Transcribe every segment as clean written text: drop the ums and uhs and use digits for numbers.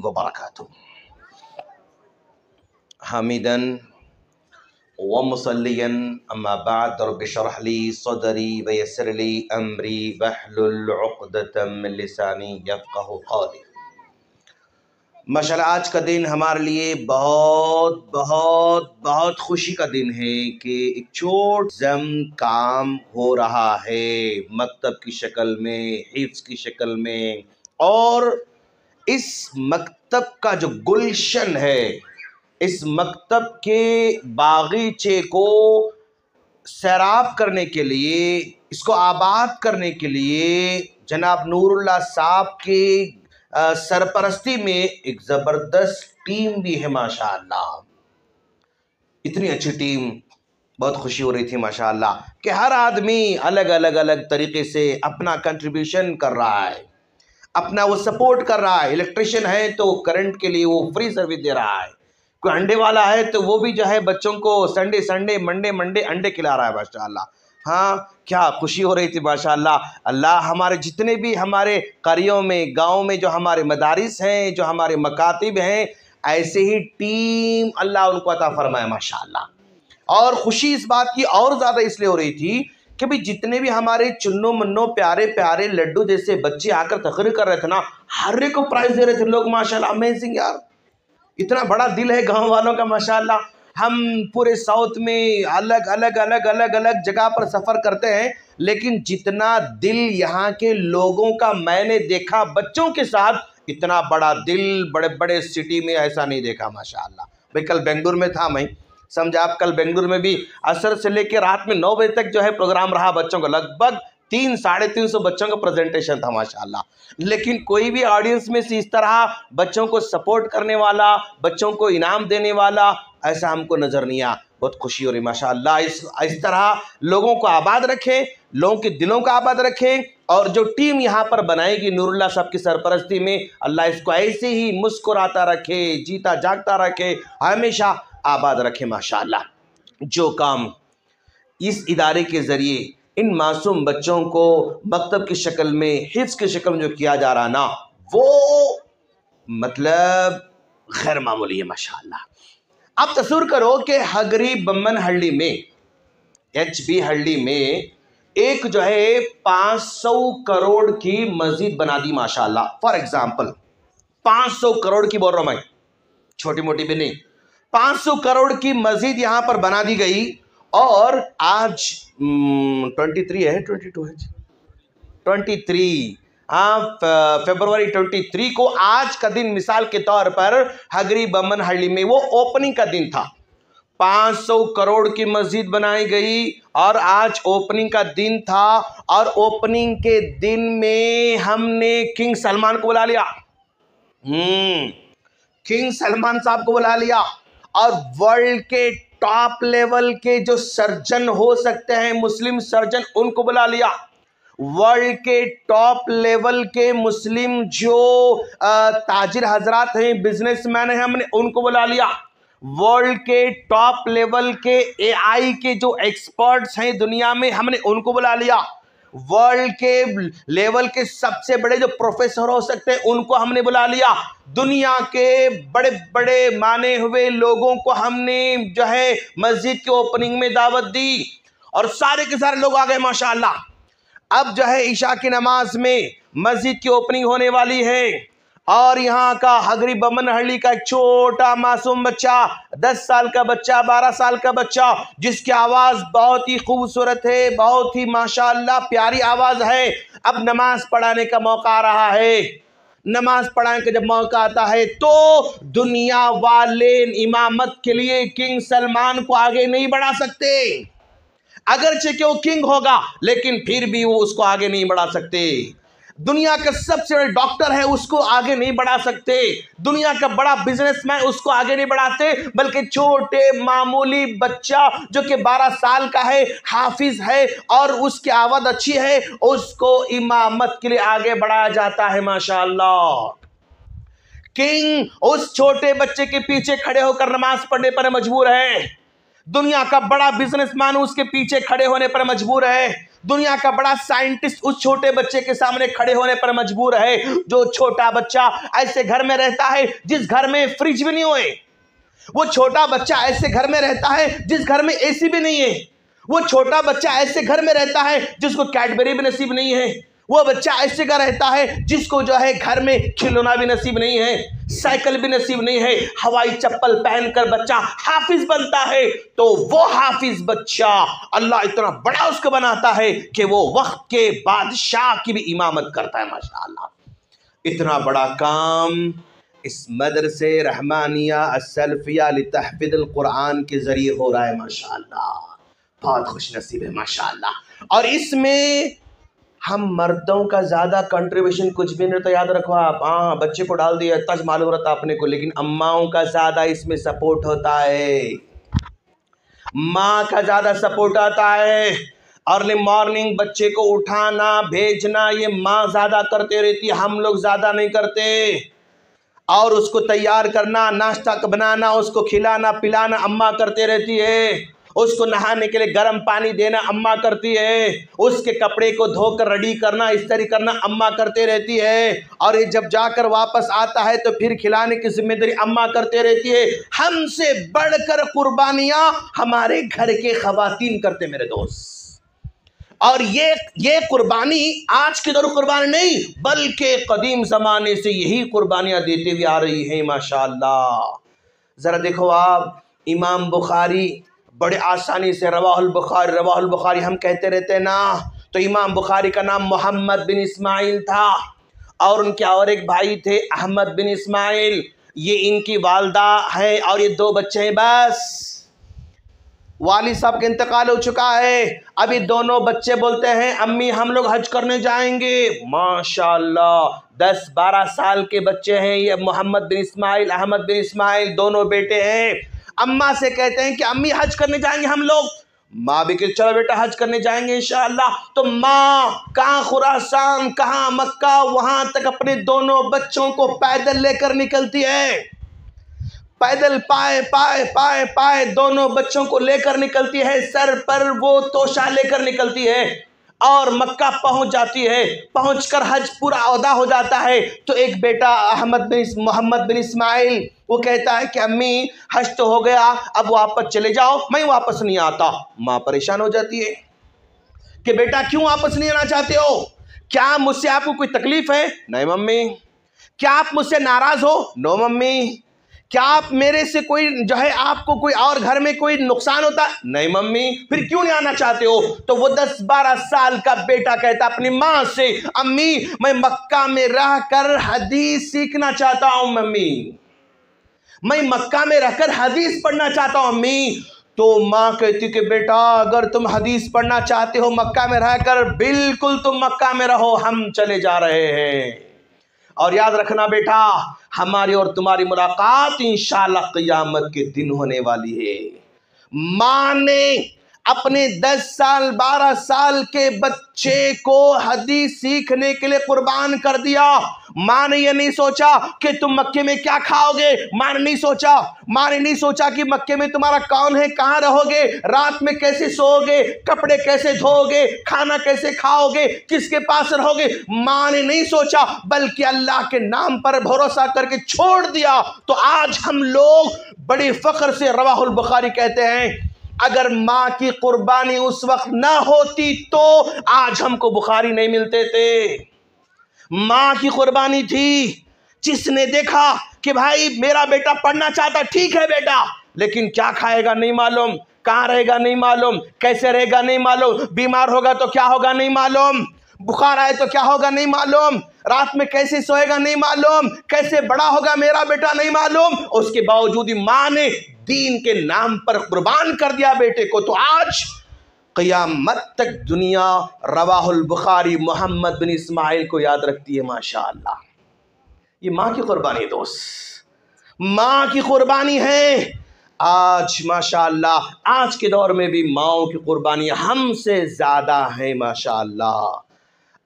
व बरकातुहू। हमीदन व मुसल्लियन अम्मा बाद रब्बि शरह ली सदरी व यस्सिर ली अमरी वहलुल उक़दतम मिन लिसानी यफ़क़हू क़ौली। माशाअल्लाह आज का दिन हमारे लिए बहुत बहुत बहुत खुशी का दिन है कि एक छोट जम काम हो रहा है मकतब की शक्ल में, हिफ्ज़ की शक्ल में। और इस मकतब का जो गुलशन है, इस मकतब के बागीचे को सैराब करने के लिए, इसको आबाद करने के लिए जनाब नूरुल्लाह साहब के सरपरस्ती में एक ज़बरदस्त टीम भी है माशाअल्लाह। इतनी अच्छी टीम, बहुत खुशी हो रही थी माशाअल्लाह कि हर आदमी अलग अलग तरीके से अपना कंट्रीब्यूशन कर रहा है, अपना वो सपोर्ट कर रहा है। इलेक्ट्रिशियन है तो करंट के लिए वो फ्री सर्विस दे रहा है, कोई अंडे वाला है तो वो भी जो है बच्चों को संडे मंडे अंडे खिला रहा है माशाअल्लाह। हाँ, क्या खुशी हो रही थी माशाअल्लाह। अल्लाह हमारे जितने भी हमारे करियों में, गाँव में जो हमारे मदारिस हैं, जो हमारे मकातिब हैं, ऐसे ही टीम अल्लाह उनको अता फरमाए माशाअल्लाह। और खुशी इस बात की और ज़्यादा इसलिए हो रही थी कि भाई जितने भी हमारे चुन्नो मुन्नो प्यारे प्यारे लड्डू जैसे बच्चे आकर तकरीर कर रहे थे ना, हर एक को प्राइज़ दे रहे थे लोग माशाअल्लाह। अमेजिंग यार, इतना बड़ा दिल है गांव वालों का माशाअल्लाह। हम पूरे साउथ में अलग अलग जगह पर सफ़र करते हैं, लेकिन जितना दिल यहाँ के लोगों का मैंने देखा बच्चों के साथ, इतना बड़ा दिल बड़े बड़े सिटी में ऐसा नहीं देखा माशाअल्लाह। भाई कल बेंगलुरु में था मैं, समझा आप, कल बेंगलुरु में भी असर से लेकर रात में 9 बजे तक जो है प्रोग्राम रहा बच्चों का। लगभग 300-350 बच्चों का प्रेजेंटेशन था माशाअल्लाह। लेकिन कोई भी ऑडियंस में से इस तरह बच्चों को सपोर्ट करने वाला, बच्चों को इनाम देने वाला ऐसा हमको नज़र नहीं आया। बहुत खुशी हो रही माशाअल्लाह। इस तरह लोगों को आबाद रखे, लोगों के दिलों को आबाद रखे। और जो टीम यहाँ पर बनाएगी नूरुल्लाह साहब की सरपरस्ती में, अल्लाह इसको ऐसे ही मुस्कुराता रखे, जीता जागता रखे, हमेशा आबाद रखे माशाअल्लाह। जो काम इस इदारे के ज़रिए इन मासूम बच्चों को मकतब की शक्ल में, हिफ्ज़ की शक्ल में जो किया जा रहा ना, वो मतलब गैर मामूली है माशाअल्लाह। आप तस्वीर करो कि हगरी बम्मनहल्ली में, HB हल्ली में एक जो है 500 करोड़ की मस्जिद बना दी माशाअल्लाह। फॉर एग्जाम्पल 500 करोड़ की बोल रहा हूं मैं, छोटी मोटी भी नहीं, 500 करोड़ की मस्जिद यहां पर बना दी गई। और आज 23 है, 22 है, 23, हाँ, फरवरी 23 को आज का दिन मिसाल के तौर पर हगरी बम्मनहल्ली में वो ओपनिंग का दिन था। 500 करोड़ की मस्जिद बनाई गई और आज ओपनिंग का दिन था। और ओपनिंग के दिन में हमने किंग सलमान को बुला लिया, किंग सलमान साहब को बुला लिया। और वर्ल्ड के टॉप लेवल के जो सर्जन हो सकते हैं, मुस्लिम सर्जन, उनको बुला लिया। वर्ल्ड के टॉप लेवल के मुस्लिम जो ताजिर हजरात हैं, बिजनेसमैन हैं, हमने उनको बुला लिया। वर्ल्ड के टॉप लेवल के AI के जो एक्सपर्ट्स हैं दुनिया में, हमने उनको बुला लिया। वर्ल्ड के लेवल के सबसे बड़े जो प्रोफेसर हो सकते हैं, उनको हमने बुला लिया। दुनिया के बड़े बड़े माने हुए लोगों को हमने जो है मस्जिद के ओपनिंग में दावत दी और सारे के सारे लोग आ गए माशाअल्लाह। अब जो है ईशा की नमाज में मस्जिद की ओपनिंग होने वाली है। और यहाँ का हगरी बम्मनहल्ली का एक छोटा मासूम बच्चा, 10 साल का बच्चा, 12 साल का बच्चा, जिसकी आवाज़ बहुत ही खूबसूरत है, बहुत ही माशाअल्लाह प्यारी आवाज़ है, अब नमाज पढ़ाने का मौका आ रहा है। नमाज पढ़ाने का जब मौका आता है तो दुनिया वाले इमामत के लिए किंग सलमान को आगे नहीं बढ़ा सकते। अगरचे कि वो किंग होगा, लेकिन फिर भी वो उसको आगे नहीं बढ़ा सकते। दुनिया का सबसे बड़ा डॉक्टर है, उसको आगे नहीं बढ़ा सकते। दुनिया का बड़ा बिजनेसमैन, उसको आगे नहीं बढ़ाते, बल्कि छोटे मामूली बच्चा जो कि 12 साल का है, हाफिज है और उसकी आवाज़ अच्छी है, उसको इमामत के लिए आगे बढ़ाया जाता है माशाअल्लाह। किंग उस छोटे बच्चे के पीछे खड़े होकर नमाज पढ़ने पर मजबूर है। दुनिया का बड़ा बिजनेसमैन उसके पीछे खड़े होने पर मजबूर है। दुनिया का बड़ा साइंटिस्ट उस छोटे बच्चे के सामने खड़े होने पर मजबूर है। जो छोटा बच्चा ऐसे घर में रहता है जिस घर में फ्रिज भी नहीं होए, वो छोटा बच्चा ऐसे घर में रहता है जिस घर में एसी भी नहीं है, वो छोटा बच्चा ऐसे घर में रहता है जिसको कैडबरी भी नसीब नहीं है, वो बच्चा ऐसे का रहता है जिसको जो है घर में खिलौना भी नसीब नहीं है, साइकिल भी नसीब नहीं है, हवाई चप्पल पहनकर बच्चा हाफिज बनता है। तो वो हाफिज बच्चा अल्लाह इतना बड़ा उसको बनाता है कि वो वक्त के बादशाह की भी इमामत करता है। माशाअल्लाह, इतना बड़ा काम इस मदरसे रहमानिया असलफिया लितहफिजुल कुरान के जरिए हो रहा है। माशाअल्लाह, बहुत खुश नसीब है माशाअल्लाह। और इसमें हम मर्दों का ज़्यादा कंट्रीब्यूशन कुछ भी नहीं। तो याद रखो आप, हाँ बच्चे को डाल दिया तज मालूम रहता अपने को, लेकिन अम्माओं का ज़्यादा इसमें सपोर्ट होता है, माँ का ज़्यादा सपोर्ट आता है। अर्ली मॉर्निंग बच्चे को उठाना भेजना ये माँ ज़्यादा करते रहती है, हम लोग ज़्यादा नहीं करते। और उसको तैयार करना, नाश्ता बनाना, उसको खिलाना पिलाना अम्मा करते रहती है। उसको नहाने के लिए गर्म पानी देना अम्मा करती है। उसके कपड़े को धोकर रेडी करना, इस्त्री करना अम्मा करते रहती है। और ये जब जाकर वापस आता है तो फिर खिलाने की जिम्मेदारी अम्मा करते रहती है। हमसे बढ़कर कुर्बानियां हमारे घर के खवातीन करते मेरे दोस्त। और ये कुर्बानी आज के दौर कुर्बानी नहीं, बल्कि कदीम जमाने से यही कुर्बानियां देते हुए आ रही हैं। माशाअल्लाह, जरा देखो आप, इमाम बुखारी बड़े आसानी से रवाहुल बुखारी हम कहते रहते हैं ना, तो इमाम बुखारी का नाम मोहम्मद बिन इस्माइल था और उनके और एक भाई थे अहमद बिन इस्माइल। ये इनकी वालदा है और ये 2 बच्चे हैं बस। वालिद साहब का इंतकाल हो चुका है। अभी दोनों बच्चे बोलते हैं अम्मी हम लोग हज करने जाएंगे। माशाअल्लाह, 10-12 साल के बच्चे हैं ये, मोहम्मद बिन इस्माइल अहमद बिन इस्माइल, दोनों बेटे हैं। अम्मा से कहते हैं कि अम्मी हज करने जाएंगे हम लोग। माँ भी कहती चलो बेटा हज करने जाएंगे इंशाअल्लाह। तो माँ कहाँ खुरासान कहाँ मक्का, वहां तक अपने दोनों बच्चों को पैदल लेकर निकलती है। पैदल पाए दोनों बच्चों को लेकर निकलती है, सर पर वो तोशा लेकर निकलती है और मक्का पहुंच जाती है। पहुंचकर हज पूरा अदा हो जाता है। तो एक बेटा मोहम्मद बिन इस्माइल वो कहता है कि अम्मी हज तो हो गया, अब वापस चले जाओ, मैं वापस नहीं आता। माँ परेशान हो जाती है कि बेटा क्यों वापस नहीं आना चाहते हो, क्या मुझसे आपको कोई तकलीफ है? नहीं मम्मी। क्या आप मुझसे नाराज हो? No mummy. क्या आप मेरे से कोई जो है आपको कोई और घर में कोई नुकसान होता? नहीं मम्मी। फिर क्यों नहीं आना चाहते हो? तो वो 10-12 साल का बेटा कहता अपनी माँ से अम्मी मैं मक्का में रहकर हदीस सीखना चाहता हूं मम्मी, मैं मक्का में रहकर हदीस पढ़ना चाहता हूं अम्मी। तो माँ कहती कि बेटा अगर तुम हदीस पढ़ना चाहते हो मक्का में रहकर, बिल्कुल तुम मक्का में रहो, हम चले जा रहे हैं। और याद रखना बेटा, हमारी और तुम्हारी मुलाकात इंशाअल्लाह क़यामत के दिन होने वाली है। माँ ने अपने 10 साल 12 साल के बच्चे को हदीस सीखने के लिए कुर्बान कर दिया। माँ ने यह नहीं सोचा कि तुम मक्के में क्या खाओगे, माँ ने नहीं सोचा कि मक्के में तुम्हारा कौन है, कहाँ रहोगे, रात में कैसे सोओगे, कपड़े कैसे धोओगे, खाना कैसे खाओगे, किसके पास रहोगे। माँ ने नहीं सोचा, बल्कि अल्लाह के नाम पर भरोसा करके छोड़ दिया। तो आज हम लोग बड़े फख्र से रवाहुल बुखारी कहते हैं अगर माँ की कुर्बानी उस वक्त ना होती तो आज हमको बुखारी नहीं मिलते थे। माँ की कुर्बानी थी, जिसने देखा कि भाई मेरा बेटा पढ़ना चाहता, ठीक है बेटा, लेकिन क्या खाएगा नहीं मालूम, कहाँ रहेगा नहीं मालूम, कैसे रहेगा नहीं मालूम, बीमार होगा तो क्या होगा नहीं मालूम, बुखार आए तो क्या होगा नहीं मालूम, रात में कैसे सोएगा नहीं मालूम, कैसे बड़ा होगा मेरा बेटा नहीं मालूम। उसके बावजूद माँ ने दीन के नाम पर कुर्बान कर दिया बेटे को। तो आज क़यामत तक दुनिया रवाहुल बुखारी मोहम्मद बिन इस्माइल को याद रखती है। माशाअल्लाह, ये माँ की कुर्बानी है दोस्त, माँ की कुर्बानी है। आज माशाअल्लाह आज के दौर में भी माँओं की कुर्बानी हमसे ज़्यादा है माशाअल्लाह।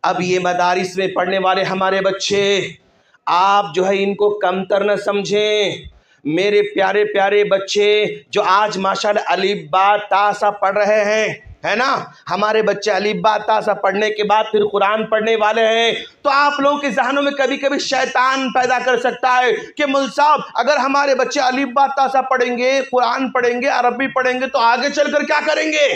अब ये मदारिस में पढ़ने वाले हमारे बच्चे, आप जो है इनको कमतर न समझें। मेरे प्यारे प्यारे बच्चे जो आज माशाअल्लाह अलिफ बा ता सा पढ़ रहे हैं, है ना। हमारे बच्चे अलीफ बा ता सा पढ़ने के बाद फिर कुरान पढ़ने वाले हैं, तो आप लोगों के जहनों में कभी कभी शैतान पैदा कर सकता है कि मुल्क साहब अगर हमारे बच्चे अलीफ बा ता सा पढ़ेंगे, कुरान पढ़ेंगे, अरबी पढ़ेंगे तो आगे चलकर क्या करेंगे।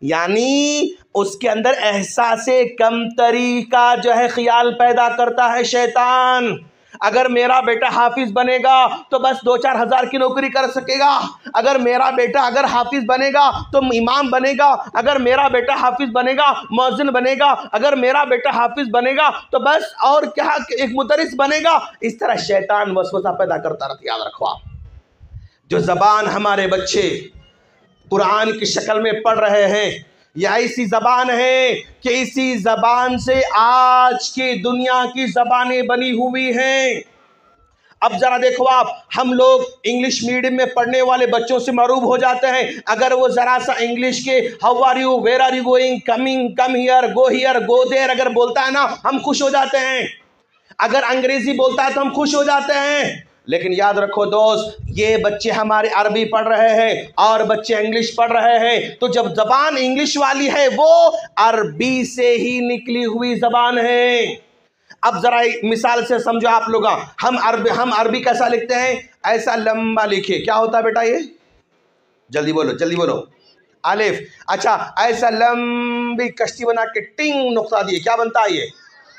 यानी उसके अंदर एहसासे कमतरी का जो है ख्याल पैदा करता है शैतान। अगर मेरा बेटा हाफिज बनेगा तो बस 2-4 हज़ार की नौकरी कर सकेगा, अगर मेरा बेटा अगर हाफिज बनेगा तो इमाम बनेगा, अगर मेरा बेटा हाफिज बनेगा मौज़िन बनेगा, अगर मेरा बेटा हाफिज बनेगा तो बस और क्या एक मुदरिस बनेगा। इस तरह शैतान वसवसा पैदा करता रहता। याद रखो आप, जो ज़बान हमारे बच्चे कुरान की शक्ल में पढ़ रहे हैं, यह ऐसी ज़बान है कि इसी ज़बान से आज की दुनिया की ज़बानें बनी हुई हैं। अब ज़रा देखो आप, हम लोग इंग्लिश मीडियम में पढ़ने वाले बच्चों से मरूब हो जाते हैं। अगर वो ज़रा सा इंग्लिश के how are you, where are you going, coming, come here, go there अगर बोलता है ना, हम खुश हो जाते हैं। अगर अंग्रेज़ी बोलता है तो हम खुश हो जाते हैं। लेकिन याद रखो दोस्त, ये बच्चे हमारे अरबी पढ़ रहे हैं और बच्चे इंग्लिश पढ़ रहे हैं, तो जब जबान इंग्लिश वाली है वो अरबी से ही निकली हुई जबान है। अब जरा मिसाल से समझो आप लोग, हम अरबी कैसा लिखते हैं, ऐसा लंबा लिखे, क्या होता है बेटा ये, जल्दी बोलो जल्दी बोलो, अलिफ। अच्छा, ऐसा लंबी कश्ती बना के टिंग नुक्ता दिए, क्या बनता है ये,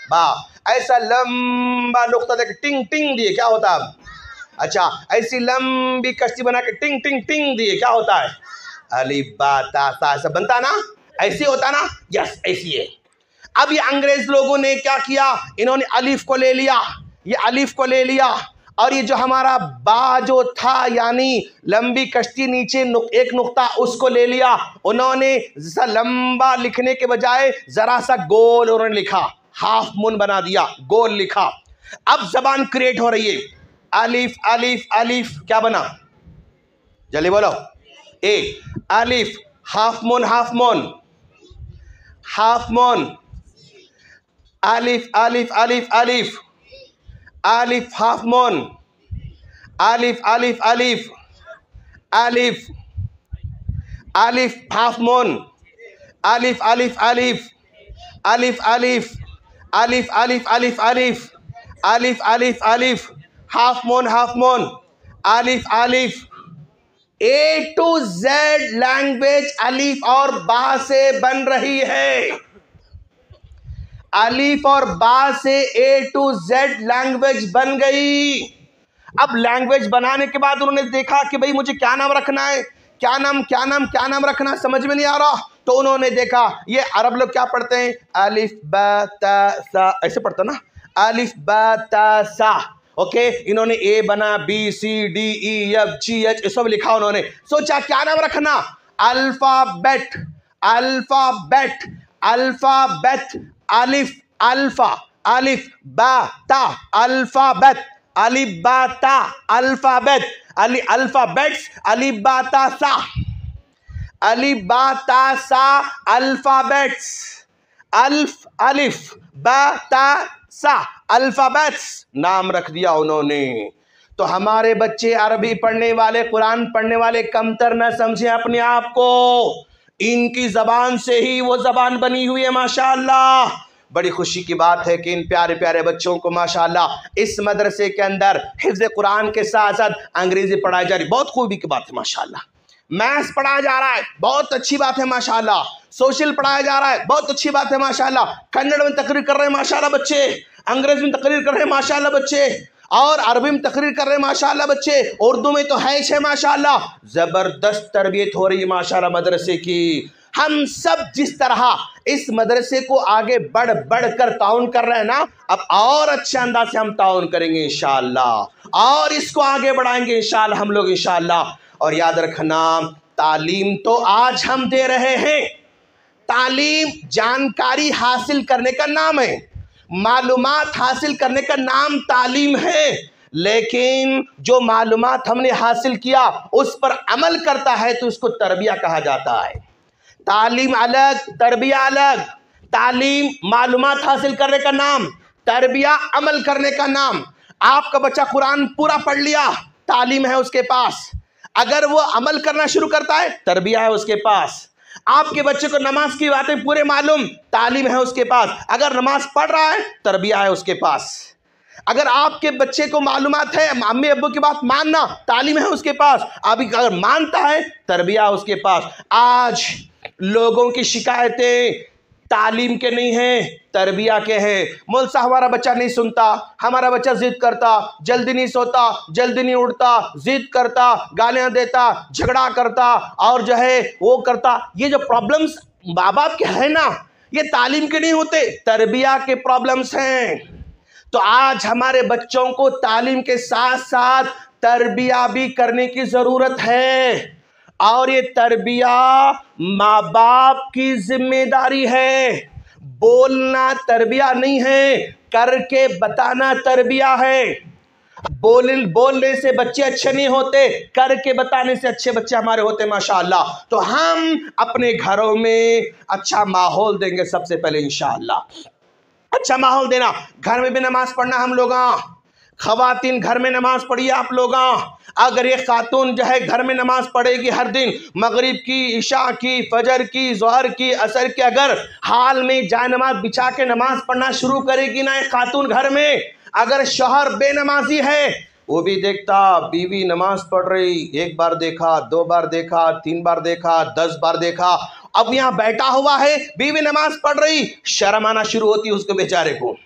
बा। ऐसा लंबा नुक्ता देके टिंग टिंग दिए, क्या होता है। अच्छा, ऐसी लंबी कश्ती बना के टिंग टिंग टिंग दिए, क्या होता है, अलिफ बा ता सा, ऐसा बनता ना, ऐसे होता ना, यस ऐसी है। अब ये अंग्रेज लोगों ने क्या किया, इन्होंने अलिफ को ले लिया, ये अलिफ को ले लिया, और ये जो हमारा बा जो था यानी लंबी कश्ती नीचे एक नुक्ता, उसको ले लिया उन्होंने। जैसा लंबा लिखने के बजाय जरा सा गोल उन्होंने लिखा, हाफ मून बना दिया, गोल लिखा। अब जबान क्रिएट हो रही है, अलिफ अलिफ अलिफ, क्या बना, जल्दी बोलो, ए अलिफ, half moon half moon, half moon, अलिफ अलिफ अलिफ अलिफ, अलिफ हाफ मून, अलिफ अलिफ अलिफ अलिफ, अलिफ हाफ मून, अलिफ अलिफ अलिफ, अलिफ अलिफ अलिफ अलिफ अलिफ अलिफ, अलिफ अलिफ अलिफ, हाफ मून, अलिफ अलिफ। ए टू जेड लैंग्वेज अलिफ और बा से बन रही है। अलिफ और बा से ए टू जेड लैंग्वेज बन गई। अब लैंग्वेज बनाने के बाद उन्होंने देखा कि भाई मुझे क्या नाम रखना है, क्या नाम रखना समझ में नहीं आ रहा, तो उन्होंने देखा ये अरब लोग क्या पढ़ते हैं, अलिफ बा ता सा, ऐसे पढ़ते ना, अलिफ बा ता सा। ओके, इन्होंने ए बना, B C D E F G H सब लिखा। उन्होंने सोचा क्या नाम रखना, अल्फाबेट, अल्फाबेट, अल्फाबेट, अलिफ अल्फा, अलिफ बा ता, अल्फाबेट, अलिफ बा ता, अल्फाबेट, अल्फाबेट्स, अलिफ बा ता सा, अलिफ बा ता सा, अल्फाबेट्स, अल्फ अलिफ बा ता सा, अल्फाबेट्स नाम रख दिया उन्होंने। तो हमारे बच्चे अरबी पढ़ने वाले, कुरान पढ़ने वाले कमतर न समझे अपने आप को, इनकी जबान से ही वो जबान बनी हुई है माशाअल्लाह। बड़ी खुशी की बात है कि इन प्यारे प्यारे बच्चों को माशाअल्लाह इस मदरसे के अंदर हिफ्ज़ कुरान के साथ साथ अंग्रेजी पढ़ाई जा रही, बहुत खूबी की बात है माशाअल्लाह। मैथ्स पढ़ाया जा रहा है, बहुत अच्छी बात है माशाअल्लाह। सोशल पढ़ाया जा रहा है, बहुत अच्छी बात है माशाअल्लाह। कन्नड़ में तकरीर कर रहे हैं माशाअल्लाह बच्चे, अंग्रेजी में तकरीर कर रहे हैं माशाअल्लाह बच्चे, और अरबी में तकरीर कर रहे हैं माशाअल्लाह बच्चे, उर्दू में तो है माशाअल्लाह। जबरदस्त तरबियत हो रही है माशाअल्लाह मदरसे की। हम सब जिस तरह इस मदरसे को आगे बढ़ कर ताउन कर रहे हैं ना, अब और अच्छे अंदाज से हम ताउन करेंगे इंशाअल्लाह, और इसको आगे बढ़ाएंगे इंशाअल्लाह हम लोग इंशाअल्लाह। और याद रखना, तालीम तो आज हम दे रहे हैं, तालीम जानकारी हासिल करने का नाम है, मालूमात हासिल करने का नाम तालीम है, लेकिन जो मालूमात हमने हासिल किया उस पर अमल करता है तो उसको तरबिया कहा जाता है। तालीम अलग, तरबिया अलग। तालीम मालूमात हासिल करने का नाम, तरबिया अमल करने का नाम। आपका बच्चा कुरान पूरा पढ़ लिया, तालीम है उसके पास, अगर वो अमल करना शुरू करता है तरबिया है उसके पास। आपके बच्चे को नमाज की बातें पूरे मालूम, तालीम है उसके पास। अगर नमाज पढ़ रहा है, तरबिया है उसके पास। अगर आपके बच्चे को मालूमात है, अम्मी अब्बू की बात मानना, तालीम है उसके पास। अभी अगर मानता है, तरबिया उसके पास। आज लोगों की शिकायतें तालीम के नहीं है, तरबिया के हैं। मौलवी साहब हमारा बच्चा नहीं सुनता, हमारा बच्चा जिद करता, जल्दी नहीं सोता, जल्दी नहीं उठता, जिद करता, गालियां देता, झगड़ा करता और जो है वो करता। ये जो प्रॉब्लम्स माँ बाप के है ना, ये तालीम के नहीं होते, तरबिया के प्रॉब्लम्स हैं। तो आज हमारे बच्चों को तालीम के साथ साथ तरबिया भी करने की जरूरत है। और ये तरबिया माँ बाप की जिम्मेदारी है। बोलना तरबिया नहीं है, करके बताना तरबिया है। बोलने से बच्चे अच्छे नहीं होते, करके बताने से अच्छे बच्चे हमारे होते माशाअल्लाह। तो हम अपने घरों में अच्छा माहौल देंगे सबसे पहले इंशाअल्लाह। अच्छा माहौल देना, घर में भी नमाज पढ़ना हम लोग। खवातीन घर में नमाज पढ़िए आप लोग। अगर ये खातून जो है घर में नमाज पढ़ेगी हर दिन, मगरिब की, इशा की, फजर की, ज़ोहर की, असर की, अगर हाल में जाए नमाज बिछा के नमाज पढ़ना शुरू करेगी ना ये खातून घर में, अगर शौहर बेनमाजी है, वो भी देखता बीवी नमाज पढ़ रही, एक बार देखा, 2 बार देखा, 3 बार देखा, 10 बार देखा, अब यहाँ बैठा हुआ है, बीवी नमाज पढ़ रही, शर्म आना शुरू होती उसको, बेचारे को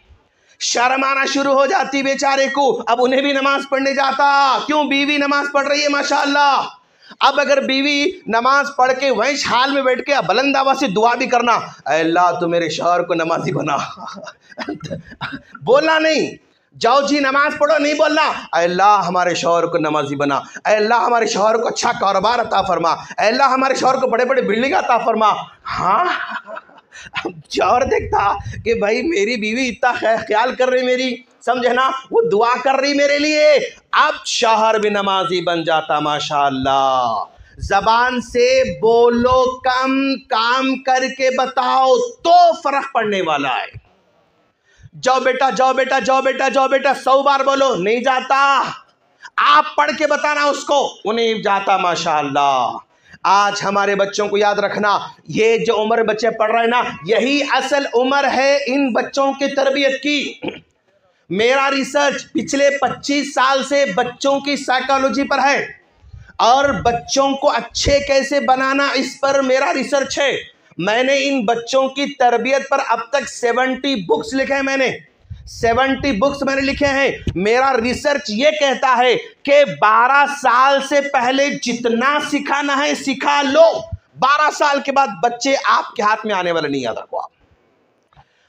शर्म आना शुरू हो जाती बेचारे को। अब उन्हें भी नमाज पढ़ने जाता, क्यों? बीवी नमाज पढ़ रही है माशाअल्लाह। अब अगर बीवी नमाज पढ़ के वहीं हाल में बैठ के बुलंद आवाज से दुआ भी करना, अल्लाह तू मेरे शौहर को नमाजी बना। बोलना नहीं, जाओ जी नमाज पढ़ो, नहीं बोलना अल्लाह हमारे शौहर को नमाजी बना, अल्लाह हमारे शौहर को अच्छा कारोबार अता फरमा, अल्लाह हमारे शौहर को बड़े बड़े बिल्डिंग अता फरमा। हाँ, शौहर देखता कि भाई मेरी बीवी इतना ख्याल कर रही मेरी, समझे ना, वो दुआ कर रही मेरे लिए। अब शौहर भी नमाजी बन जाता माशाअल्लाह। जबान से बोलो कम, काम करके बताओ तो फर्क पड़ने वाला है। जाओ बेटा, जाओ बेटा, जाओ बेटा, जाओ बेटा 100 बार बोलो, नहीं जाता। आप पढ़ के बताना उसको, वो नहीं जाता माशाअल्लाह। आज हमारे बच्चों को याद रखना, ये जो उम्र बच्चे पढ़ रहे हैं ना, यही असल उम्र है इन बच्चों की तरबियत की। मेरा रिसर्च पिछले 25 साल से बच्चों की साइकोलॉजी पर है और बच्चों को अच्छे कैसे बनाना इस पर मेरा रिसर्च है। मैंने इन बच्चों की तरबियत पर अब तक 70 बुक्स लिखे हैं। मैंने 70 बुक्स मैंने लिखे हैं। मेरा रिसर्च ये कहता है कि 12 साल से पहले जितना सिखाना है सिखा लो, 12 साल के बाद बच्चे आपके हाथ में आने वाले नहीं। याद रखो आप,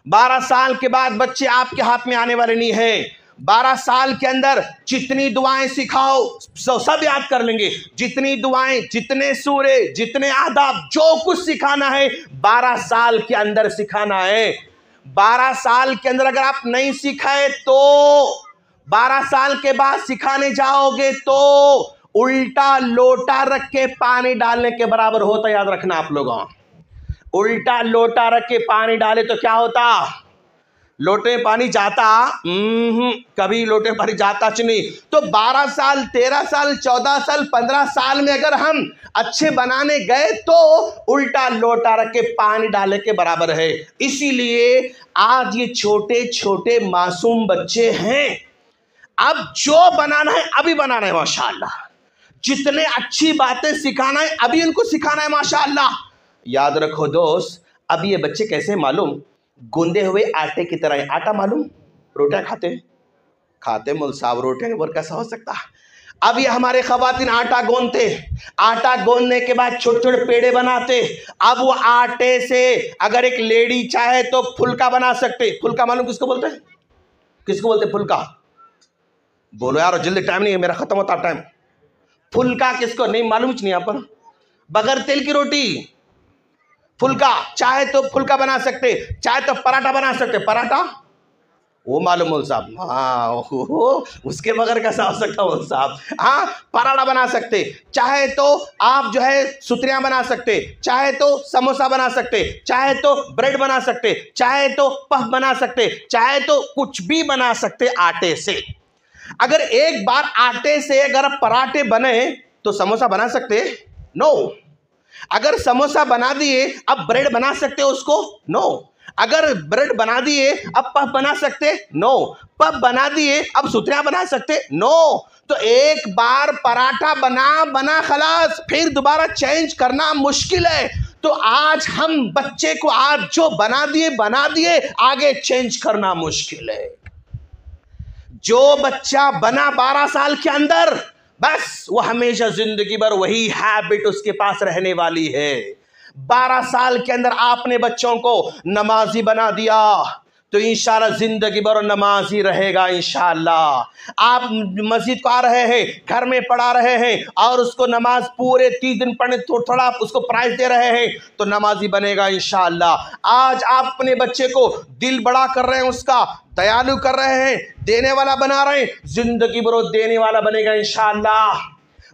12 साल के बाद बच्चे आपके हाथ में आने वाले नहीं है। 12 साल के अंदर जितनी दुआएं सिखाओ सब याद कर लेंगे। जितनी दुआएं, जितने सूरे, जितने आदाब, जो कुछ सिखाना है 12 साल के अंदर सिखाना है। 12 साल के अंदर अगर आप नहीं सिखाए तो 12 साल के बाद सिखाने जाओगे तो उल्टा लोटा रख के पानी डालने के बराबर होता। याद रखना आप लोगों, उल्टा लोटा रख के पानी डाले तो क्या होता? लोटे में पानी जाता? कभी लोटे में पानी जाता नहीं। तो 12 साल, 13 साल, 14 साल, 15 साल में अगर हम अच्छे बनाने गए तो उल्टा लोटा रख के पानी डालने के बराबर है। इसीलिए आज ये छोटे छोटे मासूम बच्चे हैं, अब जो बनाना है अभी बनाना है माशाअल्लाह। जितने अच्छी बातें सिखाना है अभी इनको सिखाना है माशाअल्लाह। याद रखो दोस्त, अब ये बच्चे कैसे मालूम? गूंदे हुए आटे की तरह। आटा मालूम, रोटियां खाते मुल साहब, रोटियां और कैसा हो सकता? अब ये हमारे खवातीन आटा गूंदते, आटा गूंदने के बाद छोटे छोटे पेड़े बनाते। अब वो आटे से अगर एक लेडी चाहे तो फुलका बना सकते। फुलका मालूम किसको बोलते हैं? किसको बोलते फुलका? बोलो यार, जल्दी, टाइम नहीं है मेरा, खत्म होता टाइम। फुलका किसको नहीं मालूम? कुछ नहीं यहाँ पर। बगैर तेल की रोटी फुलका, चाहे तो फुलका बना सकते, चाहे तो पराठा बना सकते। पराठा वो मालूम मौलवी साहब? हाँ, उसके बगैर कैसा हो सकता मौलवी साहब? हाँ, पराठा बना सकते, चाहे तो आप जो है सुतरियां बना सकते, चाहे तो समोसा बना सकते, चाहे तो ब्रेड बना सकते, चाहे तो पफ बना सकते, चाहे तो कुछ भी बना सकते आटे से। अगर एक बार आटे से अगर पराठे बने तो समोसा बना सकते? नो। अगर समोसा बना दिए अब ब्रेड बना सकते हो उसको? नो। अगर ब्रेड बना दिए अब पफ बना सकते? नो। पफ बना दिए अब सुतरियां बना सकते? नो। तो एक बार पराठा बना खलास, फिर दोबारा चेंज करना मुश्किल है। तो आज हम बच्चे को आज जो बना दिए, आगे चेंज करना मुश्किल है। जो बच्चा बना 12 साल के अंदर, बस वो हमेशा जिंदगी भर वही हैबिट उसके पास रहने वाली है। 12 साल के अंदर आपने बच्चों को नमाजी बना दिया तो इंशाल्लाह जिंदगी भर नमाजी रहेगा इंशाल्लाह। आप मस्जिद को आ रहे हैं, घर में पढ़ा रहे हैं और उसको नमाज पूरे 30 दिन पढ़ने थोड़ा उसको प्राइज दे रहे हैं तो नमाजी बनेगा इंशाल्लाह। आज आप अपने बच्चे को दिल बड़ा कर रहे हैं, उसका दयालु कर रहे हैं, देने वाला बना रहे हैं, जिंदगी भर देने वाला बनेगा इंशाल्लाह।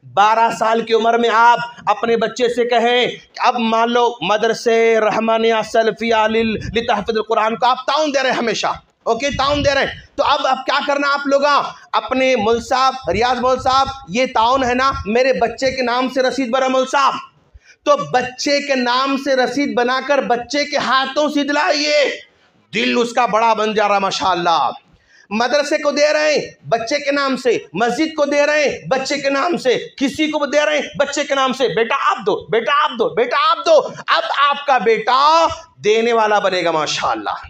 12 साल की उम्र में आप अपने बच्चे से कहें, अब मान लो मदरसे रहमानिया सल्फिया लितहफ़िज़ुल कुरान को आप ताउन दे रहे हैं हमेशा, ओके ताउन दे रहे हैं, तो अब क्या करना आप लोग, अपने मुल साहब रियाज मुल साहब ये ताउन है ना, मेरे बच्चे के नाम से रसीद बना मुल साहब, तो बच्चे के नाम से रसीद बनाकर बच्चे के हाथों से दिलाइए, दिल उसका बड़ा बन जा रहा माशाअल्लाह। मदरसे को दे रहे हैं बच्चे के नाम से, मस्जिद को दे रहे हैं बच्चे के नाम से, किसी को दे रहे हैं बच्चे के नाम से, बेटा आप दो, बेटा आप दो, बेटा आप दो। अब आपका बेटा देने वाला बनेगा माशाअल्लाह।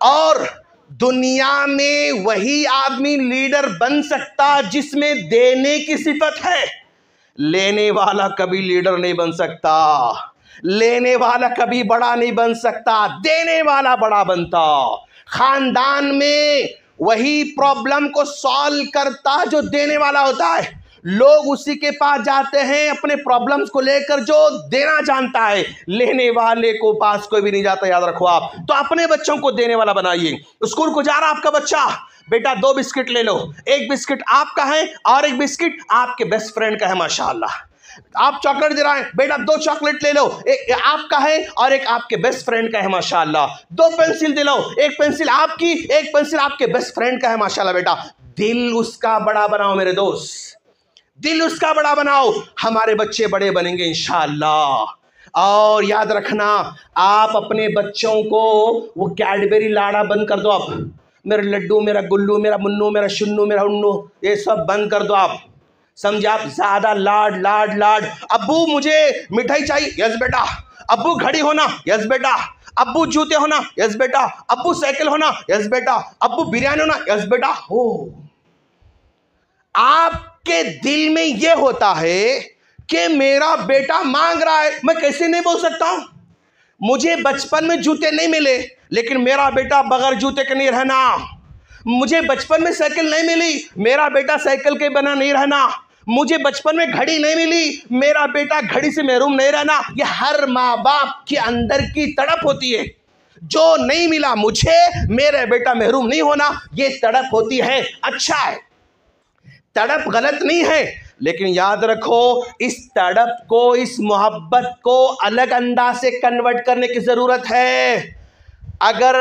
और दुनिया में वही आदमी लीडर बन सकता जिसमें देने की सिफत है। लेने वाला कभी लीडर नहीं बन सकता, लेने वाला कभी बड़ा नहीं बन सकता, देने वाला बड़ा बनता। खानदान में वही प्रॉब्लम को सॉल्व करता जो देने वाला होता है। लोग उसी के पास जाते हैं अपने प्रॉब्लम्स को लेकर जो देना जानता है, लेने वाले को पास कोई भी नहीं जाता, याद रखो आप। तो अपने बच्चों को देने वाला बनाइए। स्कूल को जा रहा आपका बच्चा, बेटा 2 बिस्किट ले लो, एक बिस्किट आपका है और एक बिस्किट आपके बेस्ट फ्रेंड का है माशाअल्लाह। आप चॉकलेट दे रहा है, बेटा 2 चॉकलेट ले लो, एक आपका है और एक आपके बेस्ट फ्रेंड का है माशाअल्लाह। 2 पेंसिल दे लो, एक पेंसिल आपकी, एक पेंसिल आपके बेस्ट फ्रेंड का है माशाअल्लाह। बेटा दिल उसका बड़ा बनाओ मेरे दोस्त, दिल उसका बड़ा बनाओ, हमारे बच्चे बड़े बनेंगे इंशाअल्लाह। और याद रखना, आप अपने बच्चों को वो कैडबेरी लाड़ा बंद कर दो। आप मेरा लड्डू, मेरा गुल्लू, मेरा मुन्नू, मेरा शुन्नू, मेरा उन्नू, ये सब बंद कर दो आप, समझे आप। ज्यादा लाड लाड लाड, अब्बू मुझे मिठाई चाहिए, यस बेटा। अब्बू घड़ी होना, यस बेटा। अब्बू जूते होना, यस बेटा। अब्बू साइकिल होना, यस बेटा। अब्बू बिरयानी होना, यस बेटा। हो आपके दिल में यह होता है कि मेरा बेटा मांग रहा है, मैं कैसे नहीं बोल सकता हूं। मुझे बचपन में जूते नहीं मिले लेकिन मेरा बेटा बगैर जूते के नहीं रहना। मुझे बचपन में साइकिल नहीं मिली, मेरा बेटा साइकिल के बिना नहीं रहना। मुझे बचपन में घड़ी नहीं मिली, मेरा बेटा घड़ी से महरूम नहीं रहना। ये हर माँ बाप के अंदर की तड़प होती है। जो नहीं मिला मुझे, मेरा बेटा महरूम नहीं होना, ये तड़प होती है। अच्छा है, तड़प गलत नहीं है, लेकिन याद रखो इस तड़प को, इस मोहब्बत को अलग अंदाज से कन्वर्ट करने की जरूरत है। अगर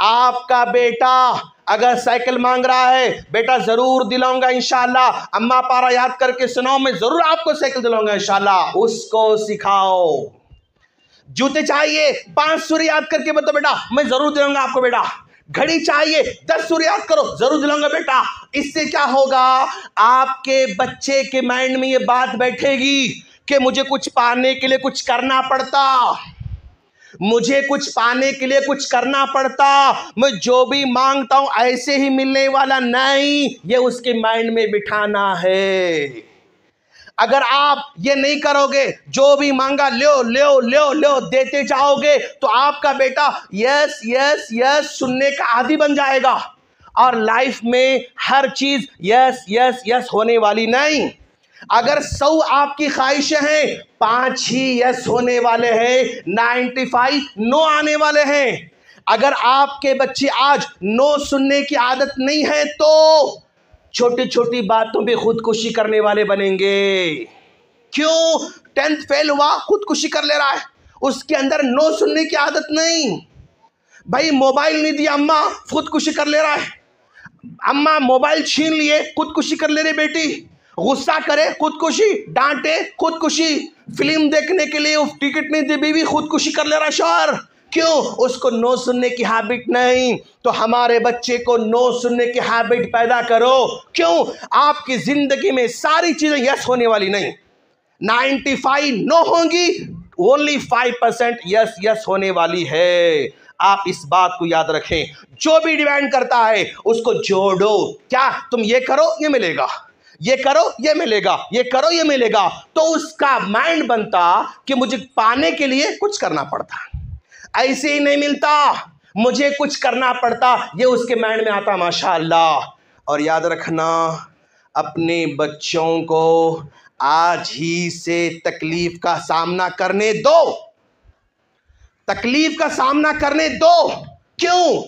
आपका बेटा अगर साइकिल मांग रहा है, बेटा जरूर दिलाऊंगा इंशाअल्लाह, अम्मा पारा याद करके सुनाओ, मैं जरूर आपको साइकिल दिलाऊंगा इंशाअल्लाह, उसको सिखाओ। जूते चाहिए 5 सूर्य याद करके बताओ, बेटा मैं जरूर दिलाऊंगा आपको। बेटा घड़ी चाहिए 10 सूर्य याद करो, जरूर दिलाऊंगा बेटा। इससे क्या होगा, आपके बच्चे के माइंड में ये बात बैठेगी कि मुझे कुछ पाने के लिए कुछ करना पड़ता, मुझे कुछ पाने के लिए कुछ करना पड़ता, मैं जो भी मांगता हूं ऐसे ही मिलने वाला नहीं, ये उसके माइंड में बिठाना है। अगर आप ये नहीं करोगे, जो भी मांगा लो लो लो लो देते जाओगे, तो आपका बेटा यस यस यस सुनने का आदी बन जाएगा और लाइफ में हर चीज यस यस यस होने वाली नहीं। अगर 100 आपकी ख्वाहिशें हैं, 5 ही यस होने वाले हैं, 95 नो आने वाले हैं। अगर आपके बच्चे आज नो सुनने की आदत नहीं है तो छोटी छोटी बातों पे खुदकुशी करने वाले बनेंगे। क्यों? 10th फेल हुआ, खुदकुशी कर ले रहा है, उसके अंदर नो सुनने की आदत नहीं। भाई मोबाइल नहीं दिया अम्मा, खुदकुशी कर ले रहा है। अम्मा मोबाइल छीन लिए, खुदकुशी कर ले रही बेटी। गुस्सा करे खुदकुशी, डांटे खुदकुशी, फिल्म देखने के लिए टिकट नहीं दी बीवी खुदकुशी कर ले रहा शौहर। क्यों? उसको नो सुनने की हैबिट नहीं। तो हमारे बच्चे को नो सुनने की हैबिट पैदा करो। क्यों? आपकी जिंदगी में सारी चीजें यस होने वाली नहीं, 95 नो होंगी, ओनली 5% यस यस होने वाली है। आप इस बात को याद रखें। जो भी डिमांड करता है उसको जोड़ो। क्या तुम ये करो ये मिलेगा, ये करो ये मिलेगा, ये करो ये मिलेगा, तो उसका माइंड बनता कि मुझे पाने के लिए कुछ करना पड़ता, ऐसे ही नहीं मिलता, मुझे कुछ करना पड़ता, ये उसके माइंड में आता। माशाअल्लाह। और याद रखना, अपने बच्चों को आज ही से तकलीफ का सामना करने दो, तकलीफ का सामना करने दो। क्यों?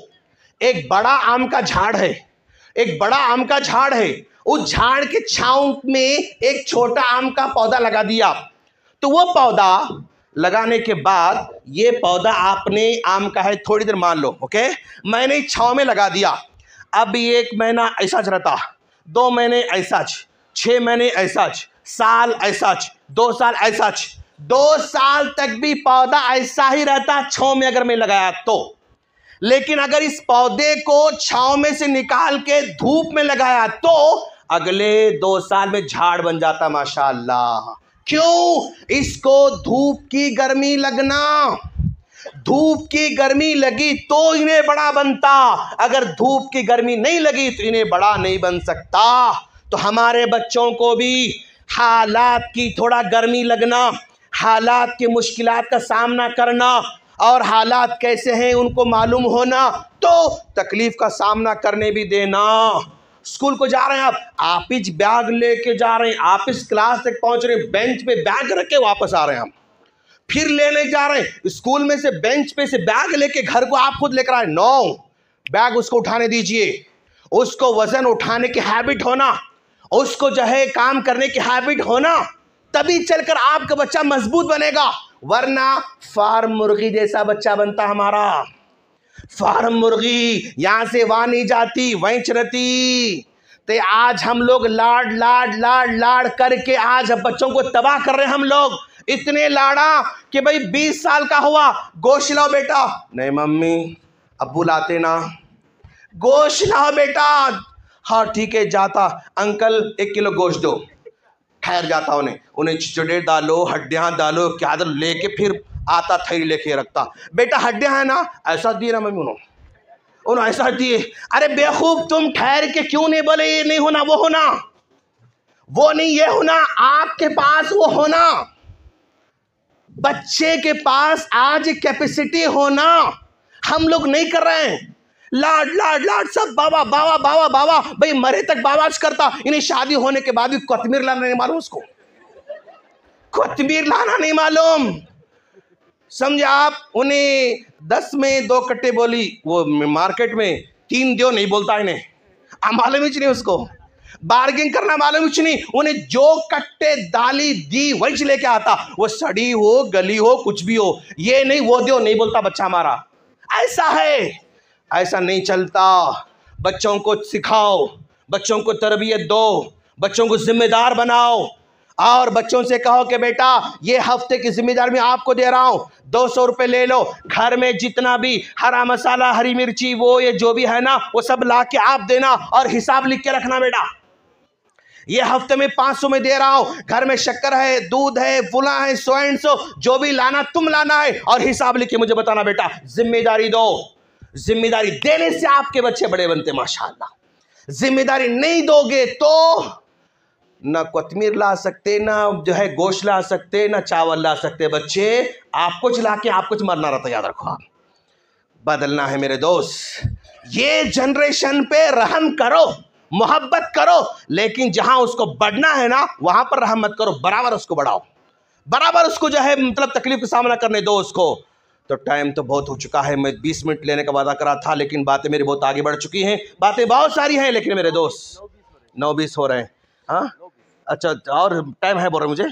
एक बड़ा आम का झाड़ है, एक बड़ा आम का झाड़ है, उस झाड़ के छांव में एक छोटा आम का पौधा लगा दिया, तो वो पौधा लगाने के बाद, ये पौधा आपने आम का है, थोड़ी देर मान लो, ओके, मैंने छांव में लगा दिया। अब 1 महीना ऐसा रहता, 2 महीने ऐसा, 6 महीने ऐसा, साल ऐसा, 2 साल ऐसा, 2 साल तक भी पौधा ऐसा ही रहता छांव में अगर मैं लगाया तो। लेकिन अगर इस पौधे को छांव में से निकाल के धूप में लगाया तो अगले 2 साल में झाड़ बन जाता। माशाअल्लाह। क्यों? इसको धूप की गर्मी लगना, धूप की गर्मी लगी तो इन्हें बड़ा बनता, अगर धूप की गर्मी नहीं लगी तो इन्हें बड़ा नहीं बन सकता। तो हमारे बच्चों को भी हालात की थोड़ा गर्मी लगना, हालात की मुश्किलात का सामना करना, और हालात कैसे हैं उनको मालूम होना, तो तकलीफ का सामना करने भी देना। स्कूल को जा रहे हैं आप ही बैग लेके जा रहे हैं, आप इस क्लास तक पहुंच रहे हैं, बेंच पे बैग रख के वापस आ रहे हैं, हम फिर लेने जा रहे हैं, स्कूल में से बेंच पे से बैग लेके घर को आप खुद लेकर आए। नो, बैग उसको उठाने दीजिए, उसको वजन उठाने की हैबिट होना, उसको जो है काम करने की हैबिट होना, तभी चलकर आपका बच्चा मजबूत बनेगा। वरना फार्म मुर्गी जैसा बच्चा बनता हमारा। फार्म मुर्गी यहां से वहां नहीं जाती, वहीं चरती। तो आज हम लोग लाड लाड लाड लाड करके आज बच्चों को तबाह कर रहे हैं। हम लोग इतने लाड़ा कि भाई 20 साल का हुआ, गोश्त लाओ बेटा, नहीं मम्मी अब्बू लाते ना, गोश्त लाओ बेटा, हाँ ठीक है जाता, अंकल 1 किलो गोश्त दो, ठहर जाता, उन्हें चिचड़े डालो, हड्डियां डालो, क्या डालो, लेके फिर आता, थैली लेके रखता, बेटा हड्डियां है ना, ऐसा दिए ना मम्मी, उन्होंने ऐसा दिए। अरे बेवकूफ, तुम ठहर के क्यों नहीं बोले ये नहीं होना वो होना, वो नहीं ये होना, आपके पास वो होना, बच्चे के पास आज कैपेसिटी होना। हम लोग नहीं कर रहे हैं, लाड लाड लाड सब बाबा बाबा बाबा बाबा, भाई मरे तक बाबाज करता। इन्हें शादी होने के बाद भी कोतमीर लाना नहीं मालूम, उसको कोतमीर लाना नहीं मालूम, समझे आप। उन्हें 10 में 2 कट्टे बोली, वो मार्केट में 3 दो नहीं बोलता, इन्हें मालूम ही नहीं, उसको बार्गेन करना मालूम ही नहीं। उन्हें जो कट्टे दाली दी वही लेके आता, वो सड़ी हो गली हो कुछ भी हो, ये नहीं वो दो नहीं बोलता बच्चा हमारा। ऐसा है, ऐसा नहीं चलता। बच्चों को सिखाओ, बच्चों को तरबियत दो, बच्चों को जिम्मेदार बनाओ, और बच्चों से कहो कि बेटा ये हफ्ते की जिम्मेदारी मैं आपको दे रहा हूं, 200 रुपए ले लो, घर में जितना भी हरा मसाला हरी मिर्ची वो ये जो भी है ना वो सब ला के आप देना, और हिसाब लिख के रखना बेटा, ये हफ्ते में 500 में दे रहा हूं, घर में शक्कर है, दूध है, फुला है, सो एंड सो, जो भी लाना तुम लाना है, और हिसाब लिख के मुझे बताना बेटा। जिम्मेदारी दो, जिम्मेदारी देने से आपके बच्चे बड़े बनते माशाअल्लाह। जिम्मेदारी नहीं दोगे तो ना कोतमीर ला सकते, ना जो है गोश्त ला सकते, ना चावल ला सकते, बच्चे आपको चला के आपको मरना रहता। याद रखो, आप बदलना है मेरे दोस्त। ये जनरेशन पे रहम करो, मोहब्बत करो, लेकिन जहां उसको बढ़ना है ना वहां पर रहम मत करो, बराबर उसको बढ़ाओ, बराबर उसको जो है मतलब तकलीफ का सामना करने दो उसको। तो टाइम तो बहुत हो चुका है, मैं 20 मिनट लेने का वादा करा था, लेकिन बातें मेरी बहुत आगे बढ़ चुकी हैं, बातें बहुत सारी हैं, लेकिन मेरे दोस्त 9:20 हो रहे हैं। हाँ अच्छा, और टाइम है बोल रहे मुझे,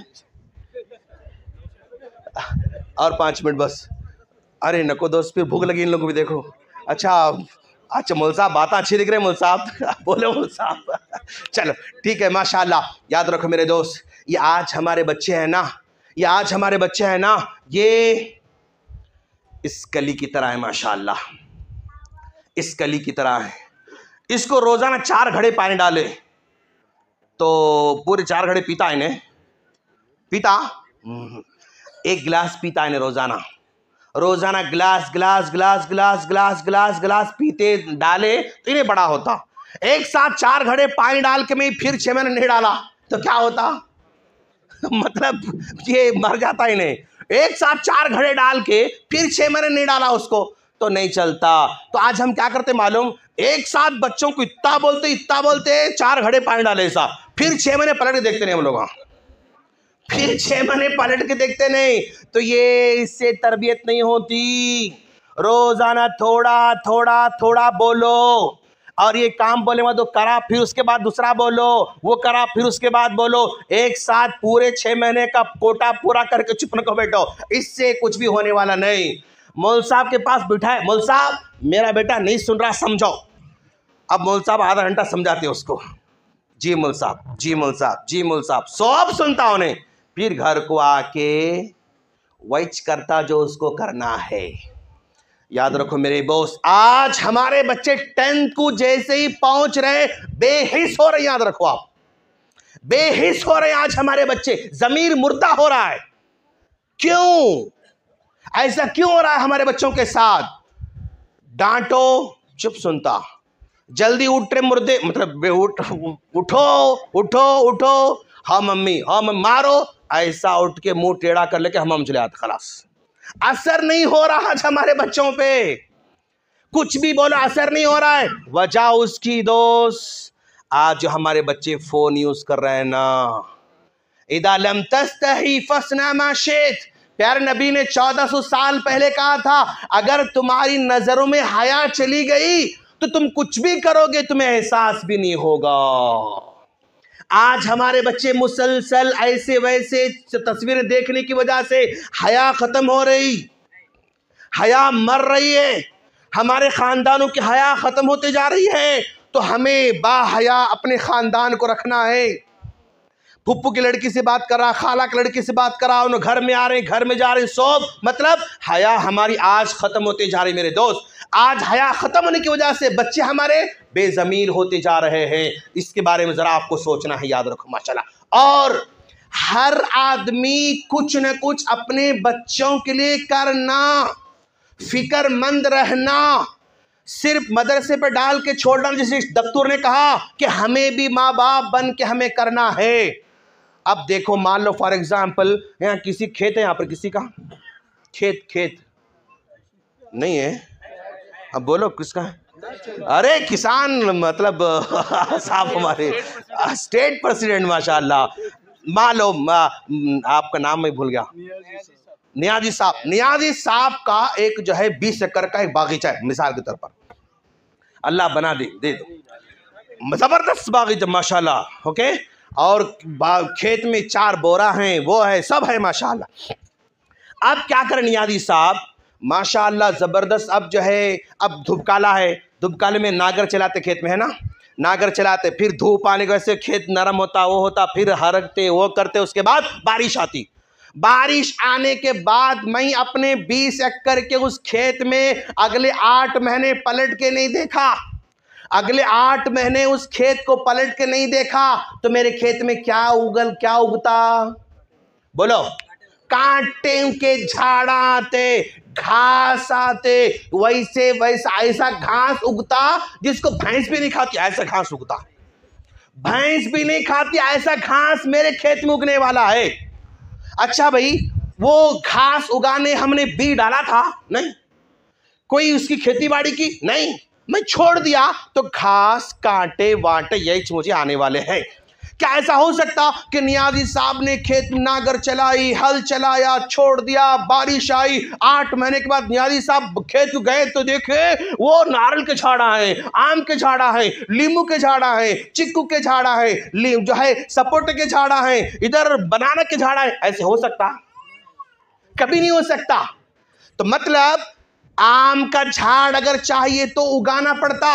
और 5 मिनट बस। अरे नको दोस्त, फिर भूख लगी इन लोगों को भी, देखो। अच्छा अच्छा मौल साहब बात अच्छी दिख रही है मौल साहब बोले मौल साहब चलो ठीक है माशाल्लाह। याद रखो मेरे दोस्त, ये आज हमारे बच्चे हैं ना, ये आज हमारे बच्चे हैं ना, ये इस कली की तरह है माशाल्लाह, इस कली की तरह है। इसको रोजाना 4 घड़े पानी डाले तो पूरे 4 घड़े पीता है इन्हें, पीता 1 गिलास पीता है रोजाना, रोजाना गिलास गिलास गिलास गिलास गिलास गिलास गिलास पीते डाले तो इन्हें बड़ा होता। एक साथ 4 घड़े पानी डाल के मैं फिर 6 महीने नहीं डाला तो क्या होता मतलब ये मर जाता इन्हें। एक साथ 4 घड़े डाल के फिर 6 महीने नहीं डाला उसको तो नहीं चलता। तो आज हम क्या करते मालूम, एक साथ बच्चों को इतना बोलते 4 घड़े पानी डाले ऐसा, फिर 6 महीने पलट के देखते नहीं हम लोग, फिर 6 महीने पलट के देखते नहीं। तो ये इससे तरबियत नहीं होती। रोजाना थोड़ा थोड़ा थोड़ा बोलो, और ये काम बोले मत तो करा फिर उसके बाद दूसरा बोलो, वो करा फिर उसके बाद बोलो, एक साथ पूरे 6 महीने का कोटा पूरा करके चुप न को बैठो, इससे कुछ भी होने वाला नहीं। मौल साहब के पास बिठाए, मौल साहब मेरा बेटा नहीं सुन रहा समझाओ। अब मौल साहब आधा घंटा समझाते उसको, जी मौल साहब जी मौल साहब जी मौल साहब, सब सुनता उन्हें। फिर घर को आके वही करता जो उसको करना है। याद रखो मेरे दोस्त, आज हमारे बच्चे 10th को जैसे ही पहुंच रहे बेहिस हो रहे, याद रखो आप बेहिस हो रहे हैं आज हमारे बच्चे, जमीर मुर्दा हो रहा है। क्यों ऐसा क्यों हो रहा है हमारे बच्चों के साथ? डांटो चुप सुनता, जल्दी उठ रहे मुर्दे, मतलब उठो उठो उठो, हाँ मम्मी मारो, ऐसा उठ के मुंह टेढ़ा कर लेके हम चले आते, खलास। असर नहीं हो रहा आज हमारे बच्चों पे, कुछ भी बोलो असर नहीं हो रहा है। वजह उसकी दोस्त, आज जो हमारे बच्चे फोन यूज कर रहे हैं ना, इदा लम तस्तही फसना मा शित, प्यारे नबी ने 1400 साल पहले कहा था, अगर तुम्हारी नजरों में हया चली गई तो तुम कुछ भी करोगे तुम्हें एहसास भी नहीं होगा। आज हमारे बच्चे मुसलसल ऐसे वैसे तस्वीरें देखने की वजह से हया खत्म हो रही, हया मर रही है, हमारे खानदानों की हया खत्म होते जा रही है। तो हमें बाहया अपने खानदान को रखना है। फुप्पू की लड़की से बात कर रहा, खाला की लड़की से बात कर रहा, उन्हें घर में आ रहे घर में जा रहे, सब मतलब हया हमारी आज खत्म होते जा रही। मेरे दोस्त, आज हया खत्म होने की वजह से बच्चे हमारे बेजमीर होते जा रहे हैं। इसके बारे में जरा आपको सोचना है, याद रखो माशाल्लाह। और हर आदमी कुछ न कुछ अपने बच्चों के लिए करना, फिक्रमंद रहना, सिर्फ मदरसे पर डाल के छोड़ना। जैसे दफ्तर ने कहा कि हमें भी माँ बाप बन के हमें करना है। अब देखो मान लो फॉर एग्जाम्पल यहाँ किसी खेत है, यहाँ पर किसी का खेत नहीं है, अब बोलो किसका है? अरे किसान मतलब साहब हमारे स्टेट प्रेसिडेंट माशाल्लाह। मान लो आपका नाम मैं भूल गया, नियाजी साहब। नियाजी साहब का एक जो है 20 एकड़ का एक बागीचा है, मिसाल के तौर पर अल्लाह बना दे दो, जबरदस्त बागीचा माशाल्लाह, ओके। और खेत में 4 बोरा हैं, वो है, सब है माशाल्लाह। अब क्या करें नियाजी साहब माशाल्लाह जबरदस्त, अब जो है अब धूपकाला है, धूपकाले में नागर चलाते खेत में, है ना, नागर चलाते, फिर धूप आने की वजह से खेत नरम होता, वो होता, फिर हरकते वो करते, उसके बाद बारिश आती। बारिश आने के बाद मैं अपने 20 एकड़ के उस खेत में अगले 8 महीने पलट के नहीं देखा, अगले 8 महीने उस खेत को पलट के नहीं देखा, तो मेरे खेत में क्या उगता बोलो? कांटे के झाड़ आते, घास आते, वैसे वैसा ऐसा घास उगता जिसको भैंस भी नहीं खाती, ऐसा घास उगता। भैंस भी नहीं खाती ऐसा घास मेरे खेत में उगने वाला है। अच्छा भाई, वो घास उगाने हमने बीज डाला था नहीं, कोई उसकी खेती बाड़ी की नहीं, मैं छोड़ दिया तो घास कांटे वांटे यही मुझे आने वाले हैं। क्या ऐसा हो सकता कि नियाजी साहब ने खेत में नागर चलाई, हल चलाया, छोड़ दिया, बारिश आई, 8 महीने के बाद नियाजी साहब खेत को गए तो देखे वो नारियल के झाड़ा है, आम के झाड़ा है, लींबू के झाड़ा है, चिक्कू के झाड़ा है, जो है सपोटे के झाड़ा है, इधर बनाना के झाड़ा है? ऐसे हो सकता? कभी नहीं हो सकता। तो मतलब आम का झाड़ अगर चाहिए तो उगाना पड़ता,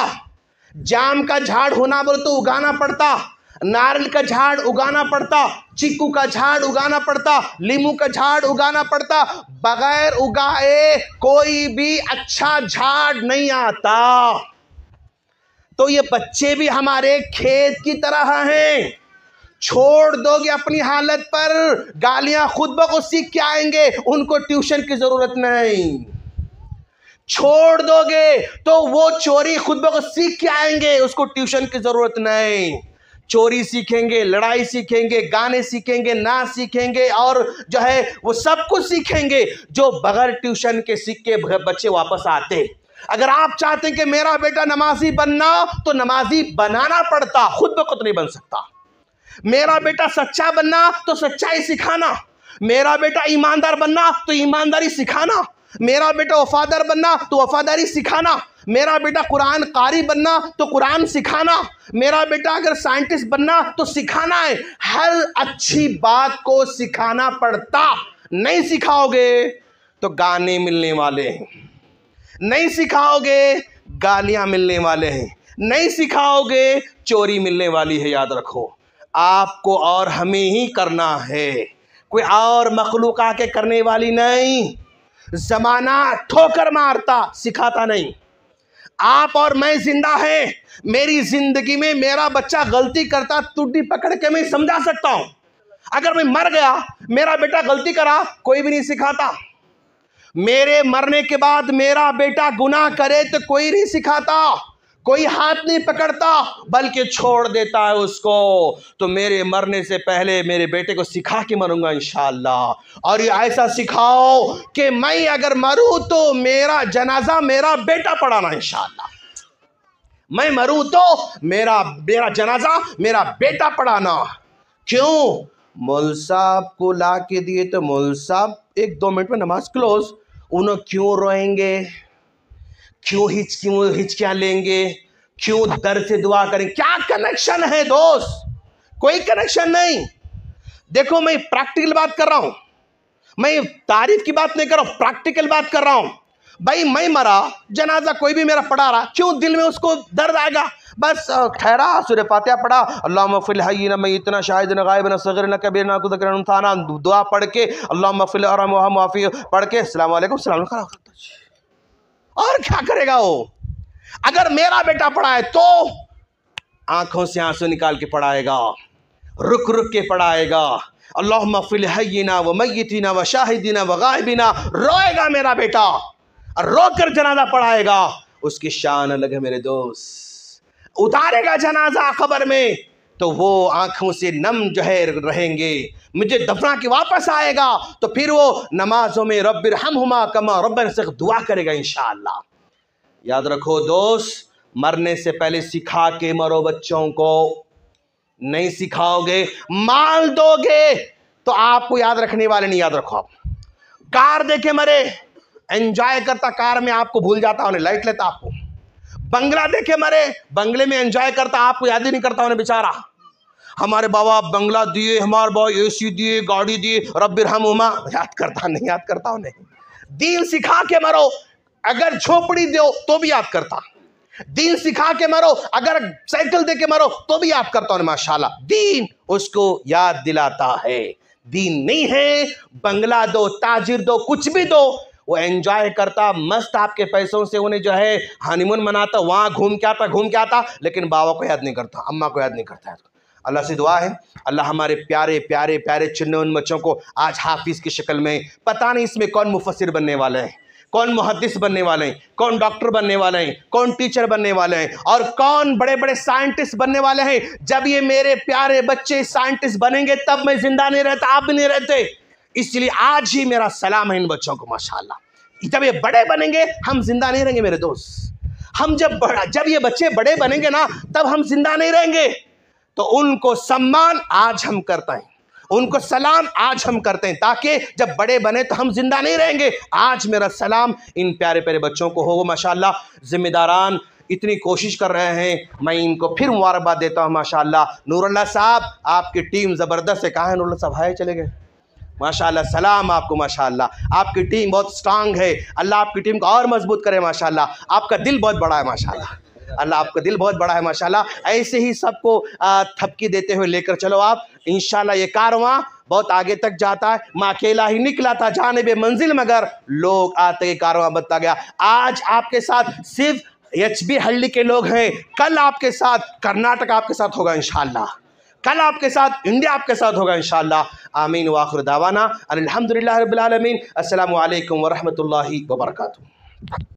जाम का झाड़ होना बोले तो उगाना पड़ता, नारियल का झाड़ उगाना पड़ता, चीकू का झाड़ उगाना पड़ता, लीमू का झाड़ उगाना पड़ता। बगैर उगाए कोई भी अच्छा झाड़ नहीं आता। तो ये बच्चे भी हमारे खेत की तरह हैं। छोड़ दोगे अपनी हालत पर, गालियां खुद ब खुद सीख के आएंगे, उनको ट्यूशन की जरूरत नहीं। छोड़ दोगे तो वो चोरी खुद ब खुद सीख के आएंगे, उसको ट्यूशन की जरूरत नहीं। चोरी सीखेंगे, लड़ाई सीखेंगे, गाने सीखेंगे, नाच सीखेंगे, और जो है वो सब कुछ सीखेंगे जो बगैर ट्यूशन के सीख के बच्चे वापस आते। अगर आप चाहते हैं कि मेरा बेटा नमाजी बनना, तो नमाजी बनाना पड़ता, खुद ब खुद नहीं बन सकता। मेरा बेटा सच्चा बनना तो सच्चाई सिखाना, मेरा बेटा ईमानदार बनना तो ईमानदारी सिखाना, मेरा बेटा वफादार बनना तो वफादारी सिखाना, मेरा बेटा कुरान कारी बनना तो कुरान सिखाना, मेरा बेटा अगर साइंटिस्ट बनना तो सिखाना है। हर अच्छी बात को सिखाना पड़ता। नहीं सिखाओगे तो गाने मिलने वाले हैं, नहीं सिखाओगे गालियां मिलने वाले हैं, नहीं सिखाओगे चोरी मिलने वाली है। याद रखो, आपको और हमें ही करना है, कोई और मखलूक आके करने वाली नहीं। जमाना ठोकर मारता, सिखाता नहीं। आप और मैं जिंदा हैं, मेरी जिंदगी में मेरा बच्चा गलती करता, टूटी पकड़ के मैं समझा सकता हूं। अगर मैं मर गया, मेरा बेटा गलती करा, कोई भी नहीं सिखाता। मेरे मरने के बाद मेरा बेटा गुनाह करे तो कोई नहीं सिखाता, कोई हाथ नहीं पकड़ता, बल्कि छोड़ देता है उसको। तो मेरे मरने से पहले मेरे बेटे को सिखा के मरूंगा इंशाअल्लाह। और ये ऐसा सिखाओ कि मैं अगर मरूं तो मेरा जनाजा मेरा बेटा पढ़ाना इंशाअल्लाह। मैं मरूं तो मेरा जनाजा मेरा बेटा पढ़ाना। क्यों? मौल साहब को ला के दिए तो मौल साहब 1-2 मिनट में नमाज क्लोज। उन्हें क्यों रोएंगे, क्यों हिचकियां लेंगे, क्यों दर से दुआ करें? क्या कनेक्शन है दोस्त? कोई कनेक्शन नहीं। देखो, मैं प्रैक्टिकल बात कर रहा हूं, मैं तारीफ की बात नहीं कर रहा हूं, प्रैक्टिकल बात कर रहा हूं। भाई मैं मरा, जनाजा कोई भी मेरा पढ़ा रहा, क्यों दिल में उसको दर्द आएगा? बस ठहरा, सूरह फातिहा पढ़ा, अल्लाहुम्मा फ़िल हय्यिना मय्यितना शाहिदना गायबना सग़ीरना कबीरना कुदकरना उनथाना, दुआ पढ़ के अल्लाहुम्मा फ़िल अरहम मुआफ़ी पढ़ के अस्सलाम वालेकुम सलाम। और क्या करेगा वो? अगर मेरा बेटा पढ़ा है तो आंखों से आंसू निकाल के पढ़ाएगा, रुक रुक के पढ़ाएगा। अल्लाहुम्मा फ़िल हय्यिना व मय्यितिना व शाहिदिना व गायबिना, रोएगा मेरा बेटा, रोकर जनाजा पढ़ाएगा। उसकी शान अलग है मेरे दोस्त। उतारेगा जनाजा कब्र में तो वो आंखों से नम जो है रहेंगे। मुझे दफना के वापस आएगा तो फिर वो नमाजों में रब्बिरहमहुमा कमा रब्बना से दुआ करेगा इंशाअल्लाह। याद रखो दोस्त, मरने से पहले सिखा के मरो बच्चों को। नहीं सिखाओगे, माल दोगे तो आपको याद रखने वाले नहीं। याद रखो, आप कार देखे मरे, एंजॉय करता कार में, आपको भूल जाता, उन्हें लाइट लेता आपको। बंगला देखे मरे, बंगले में एंजॉय करता, आपको याद ही नहीं करता उन्हें बेचारा। हमारे बाबा बंगला दिए, हमारे बाबा एसी दिए, गाड़ी दिए, रब्बिरहमहुमा, याद करता नहीं, याद करता उन्हें। दीन सिखा के मरो, अगर झोपड़ी दो तो भी याद करता। दीन सिखा के मरो, अगर साइकिल दे के मरो तो भी याद करता उन्हें। माशाल्लाह, दीन उसको याद दिलाता है। दीन नहीं है, बंगला दो, ताजिर दो, कुछ भी दो, वो एंजॉय करता, मस्त आपके पैसों से उन्हें जो है हनीमून मनाता, वहाँ घूम के आता, लेकिन बाबा को याद नहीं करता, अम्मा को याद नहीं करता। अल्लाह से दुआ है, अल्लाह हमारे प्यारे प्यारे प्यारे चुने उन बच्चों को आज हाफिज की शक्ल में, पता नहीं इसमें कौन मुफस्सिर बनने वाले हैं, कौन मुहद्दिस बनने वाले हैं, कौन डॉक्टर बनने वाले हैं, कौन टीचर बनने वाले हैं, और कौन बड़े बड़े साइंटिस्ट बनने वाले हैं। जब ये मेरे प्यारे बच्चे साइंटिस्ट बनेंगे तब मैं जिंदा नहीं रहता, आप भी नहीं रहते। इसलिए आज ही मेरा सलाम है इन बच्चों को। माशाल्लाह, जब ये बड़े बनेंगे हम जिंदा नहीं रहेंगे मेरे दोस्त। हम जब ये बच्चे बड़े बनेंगे ना, तब हम जिंदा नहीं रहेंगे। तो उनको सम्मान आज हम करते हैं, उनको सलाम आज हम करते हैं, ताकि जब बड़े बने तो हम जिंदा नहीं रहेंगे। आज मेरा सलाम इन प्यारे प्यारे बच्चों को हो। माशाल्लाह, जिम्मेदारान इतनी कोशिश कर रहे हैं, मैं इनको फिर मुबारकबाद देता हूँ। माशाल्लाह, नूरुल्लाह साहब, आपकी टीम ज़बरदस्त है। कहाँ है नूरुल्लाह साहब? हाय, चले गए? माशाल्लाह, सलाम आपको माशाल्लाह। आपकी टीम बहुत स्ट्रांग है, अल्लाह आपकी टीम को और मजबूत करे माशाल्लाह। आपका दिल बहुत बड़ा है माशाल्लाह, अल्लाह आपका दिल बहुत बड़ा है माशाल्लाह। ऐसे ही सबको थपकी देते हुए लेकर चलो आप, इंशाल्लाह ये कारवां बहुत आगे तक जाता है। मैं अकेला ही निकला था जानिबे मंजिल, मगर लोग आते कारवां बनता गया। आज आपके साथ सिर्फ एचबी हल्ली के लोग हैं, कल आपके साथ कर्नाटक आपके साथ होगा इंशाल्लाह, कल आपके साथ इंडिया आपके साथ होगा इंशाल्लाह। आमीन व आखिर दावाना अल्हम्दुलिल्लाह रब्बिल आलमीन। अस्सलामु अलैकुम व रहमतुल्लाहि व बरकातुहू।